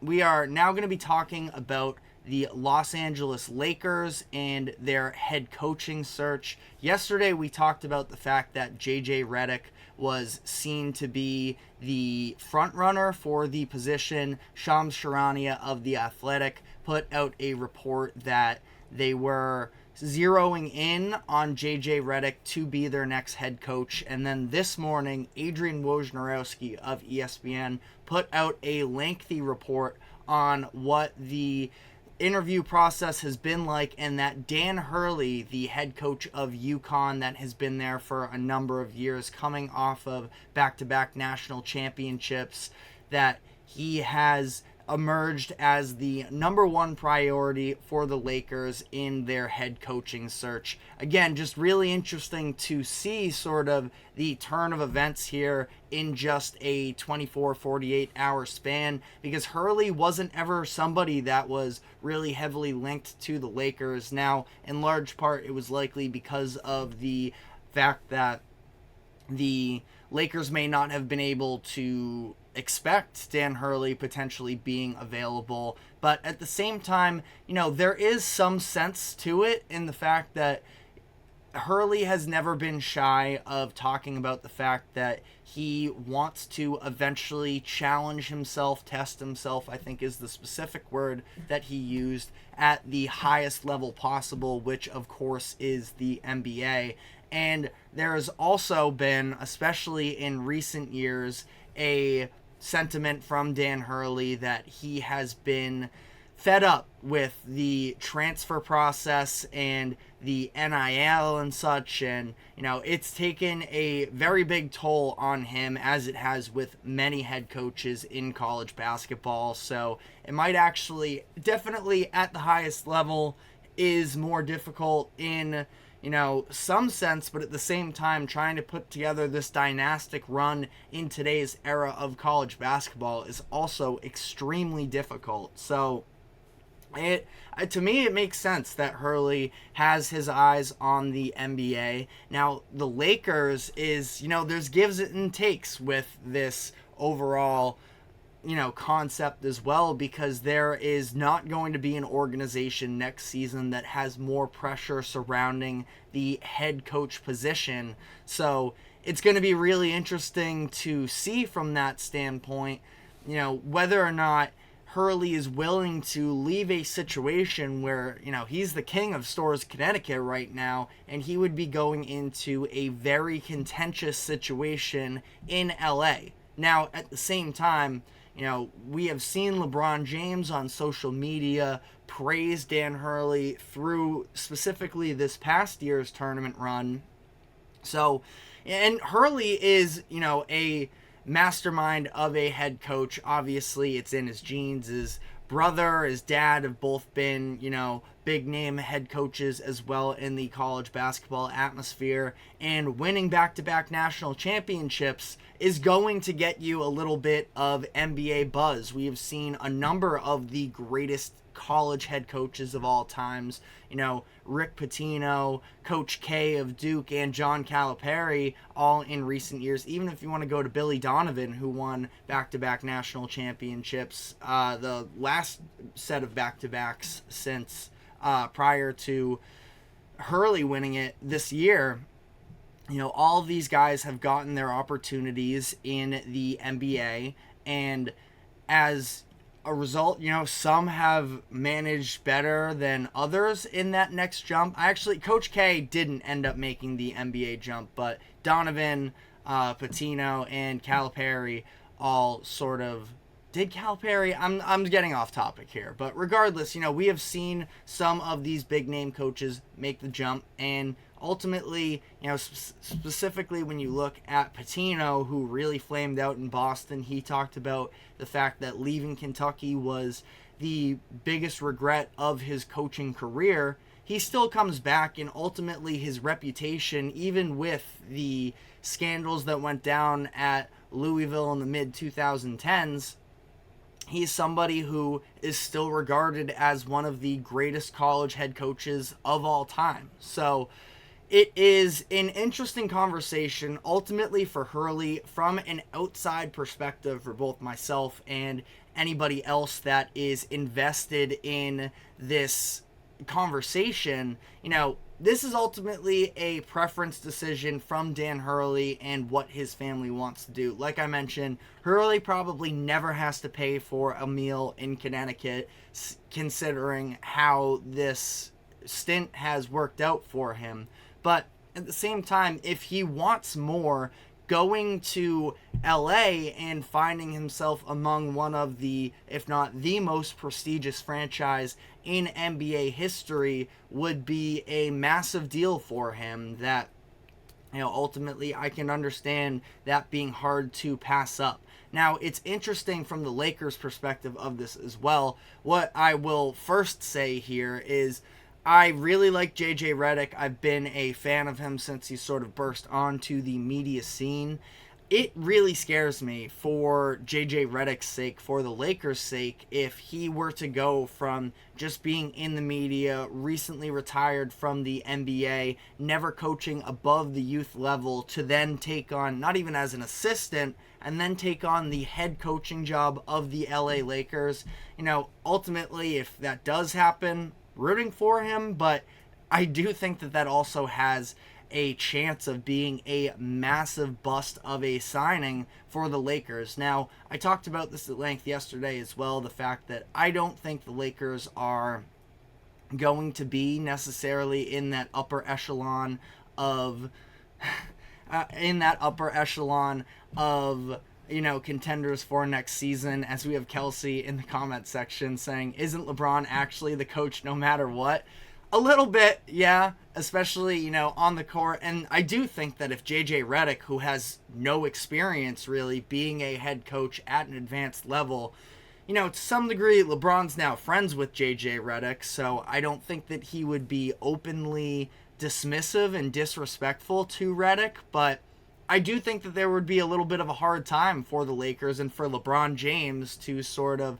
we are now going to be talking about the Los Angeles Lakers and their head coaching search. Yesterday, we talked about the fact that JJ Redick was seen to be the front runner for the position. Shams Charania of The Athletic put out a report that they were zeroing in on JJ Redick to be their next head coach. And then this morning, Adrian Wojnarowski of ESPN put out a lengthy report on what the interview process has been like, and that Dan Hurley, the head coach of UConn that has been there for a number of years, coming off of back-to-back national championships, that he has emerged as the number one priority for the Lakers in their head coaching search. Again, just really interesting to see sort of the turn of events here in just a 24-48 hour span, because Hurley wasn't ever somebody that was really heavily linked to the Lakers. Now, in large part, it was likely because of the fact that the Lakers may not have been able to expect Dan Hurley potentially being available. But at the same time, there is some sense to it in the fact that Hurley has never been shy of talking about the fact that he wants to eventually challenge himself, test himself, I think is the specific word that he used, at the highest level possible, which of course is the NBA. And there has also been, especially in recent years, a sentiment from Dan Hurley that he has been fed up with the transfer process and the NIL and such, and it's taken a very big toll on him, as it has with many head coaches in college basketball. So it might actually, definitely at the highest level, is more difficult in some sense, but at the same time, trying to put together this dynastic run in today's era of college basketball is also extremely difficult. So to me, it makes sense that Hurley has his eyes on the NBA. Now, the Lakers is, there's gives and takes with this overall concept as well, because there is not going to be an organization next season that has more pressure surrounding the head coach position. So it's going to be really interesting to see from that standpoint, whether or not Hurley is willing to leave a situation where, he's the king of Stores, Connecticut right now, and he would be going into a very contentious situation in LA. Now, at the same time, we have seen LeBron James on social media praise Dan Hurley through specifically this past year's tournament run. So, and Hurley is, a mastermind of a head coach. Obviously, it's in his genes. His brother, his dad have both been, big name head coaches as well in the college basketball atmosphere, and winning back-to-back national championships is going to get you a little bit of NBA buzz. We have seen a number of the greatest college head coaches of all times, Rick Pitino, Coach K of Duke, and John Calipari, all in recent years. Even if you want to go to Billy Donovan, who won back-to-back national championships, the last set of back-to-backs since prior to Hurley winning it this year. All of these guys have gotten their opportunities in the NBA, and as a result, some have managed better than others in that next jump. Coach K didn't end up making the NBA jump, but Donovan, Pitino, and Calipari all sort of did. Calipari, I'm getting off topic here, but regardless, we have seen some of these big name coaches make the jump, and ultimately, specifically when you look at Pitino, who really flamed out in Boston, he talked about the fact that leaving Kentucky was the biggest regret of his coaching career. He still comes back, and ultimately his reputation, even with the scandals that went down at Louisville in the mid-2010s, he's somebody who is still regarded as one of the greatest college head coaches of all time. So it is an interesting conversation, ultimately for Hurley, from an outside perspective for both myself and anybody else that is invested in this conversation, this is ultimately a preference decision from Dan Hurley and what his family wants to do. Like I mentioned, Hurley probably never has to pay for a meal in Connecticut, considering how this stint has worked out for him. But at the same time, if he wants more, going to LA and finding himself among one of the, if not the most prestigious franchise in NBA history would be a massive deal for him that, ultimately I can understand that being hard to pass up. Now, it's interesting from the Lakers' perspective of this as well. What I will first say here is I really like JJ Redick. I've been a fan of him since he sort of burst onto the media scene. It really scares me for JJ Redick's sake, for the Lakers' sake, if he were to go from just being in the media, recently retired from the NBA, never coaching above the youth level, to then take on, not even as an assistant, and then take on the head coaching job of the LA Lakers. Ultimately, if that does happen, rooting for him, but I do think that also has a chance of being a massive bust of a signing for the Lakers. Now, I talked about this at length yesterday as well, the fact that I don't think the Lakers are going to be necessarily in that upper echelon of contenders for next season, as we have Kelsey in the comment section saying, isn't LeBron actually the coach no matter what? A little bit, yeah, especially, on the court. And I do think that if JJ Redick, who has no experience really being a head coach at an advanced level, to some degree, LeBron's now friends with JJ Redick, so I don't think that he would be openly dismissive and disrespectful to Redick, but I do think that there would be a little bit of a hard time for the Lakers and for LeBron James to sort of,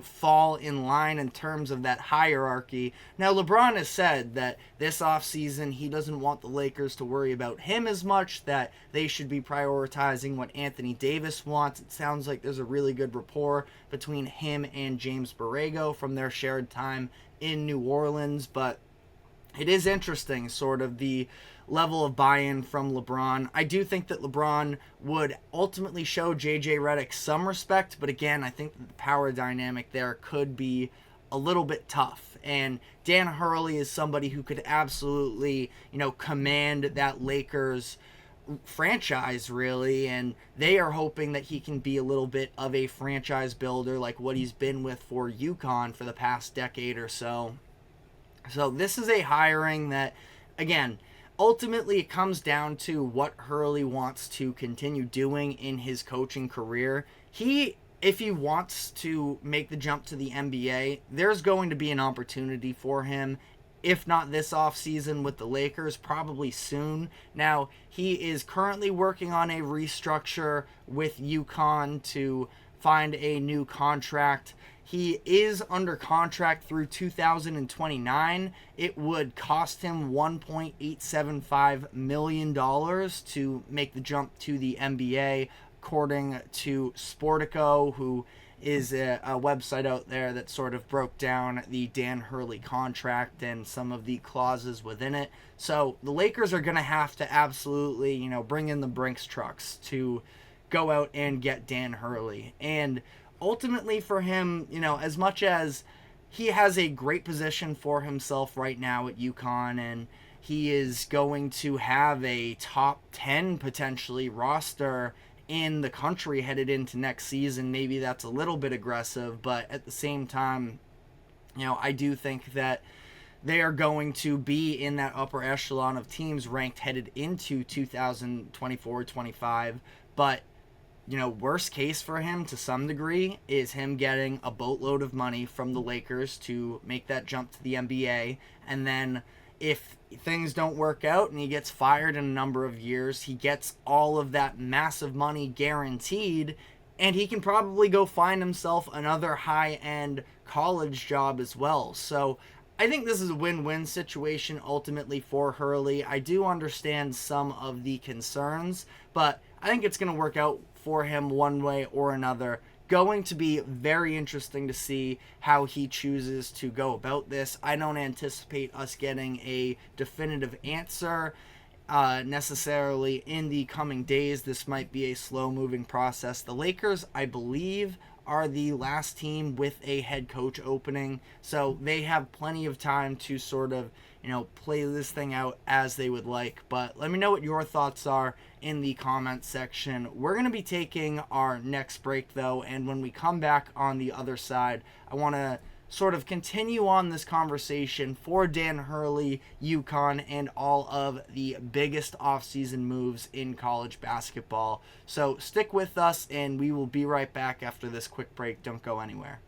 fall in line in terms of that hierarchy. Now, LeBron has said that this offseason he doesn't want the Lakers to worry about him as much, that they should be prioritizing what Anthony Davis wants. It sounds like there's a really good rapport between him and James Borrego from their shared time in New Orleans, but it is interesting, sort of the level of buy-in from LeBron. I do think that LeBron would ultimately show JJ Redick some respect, but again, I think that the power dynamic there could be a little bit tough. And Dan Hurley is somebody who could absolutely, command that Lakers franchise, really, and they are hoping that he can be a little bit of a franchise builder like what he's been with for UConn for the past decade or so. So this is a hiring that, again, ultimately it comes down to what Hurley wants to continue doing in his coaching career. If he wants to make the jump to the NBA, there's going to be an opportunity for him, if not this offseason with the Lakers, probably soon. Now, he is currently working on a restructure with UConn to find a new contract. He is under contract through 2029. It would cost him $1.875 million to make the jump to the NBA, according to Sportico, who is a website out there that sort of broke down the Dan Hurley contract and some of the clauses within it. So the Lakers are going to have to absolutely, bring in the Brinks trucks to go out and get Dan Hurley. And ultimately for him, as much as he has a great position for himself right now at UConn, and he is going to have a top 10 potentially roster in the country headed into next season, maybe that's a little bit aggressive, but at the same time, I do think that they are going to be in that upper echelon of teams ranked headed into 2024-25, but worst case for him to some degree is him getting a boatload of money from the Lakers to make that jump to the NBA. And then if things don't work out and he gets fired in a number of years, he gets all of that massive money guaranteed, and he can probably go find himself another high-end college job as well. So I think this is a win-win situation ultimately for Hurley. I do understand some of the concerns, but I think it's going to work out for him one way or another going to be very interesting to see how he chooses to go about this. I don't anticipate us getting a definitive answer necessarily in the coming days. This might be a slow-moving process. The Lakers, I believe, are the last team with a head coach opening, so they have plenty of time to sort of, play this thing out as they would like. But let me know what your thoughts are in the comment section. We're going to be taking our next break, though, and when we come back on the other side, I want to sort of continue on this conversation for Dan Hurley, UConn, and all of the biggest offseason moves in college basketball. So stick with us, and we will be right back after this quick break. Don't go anywhere.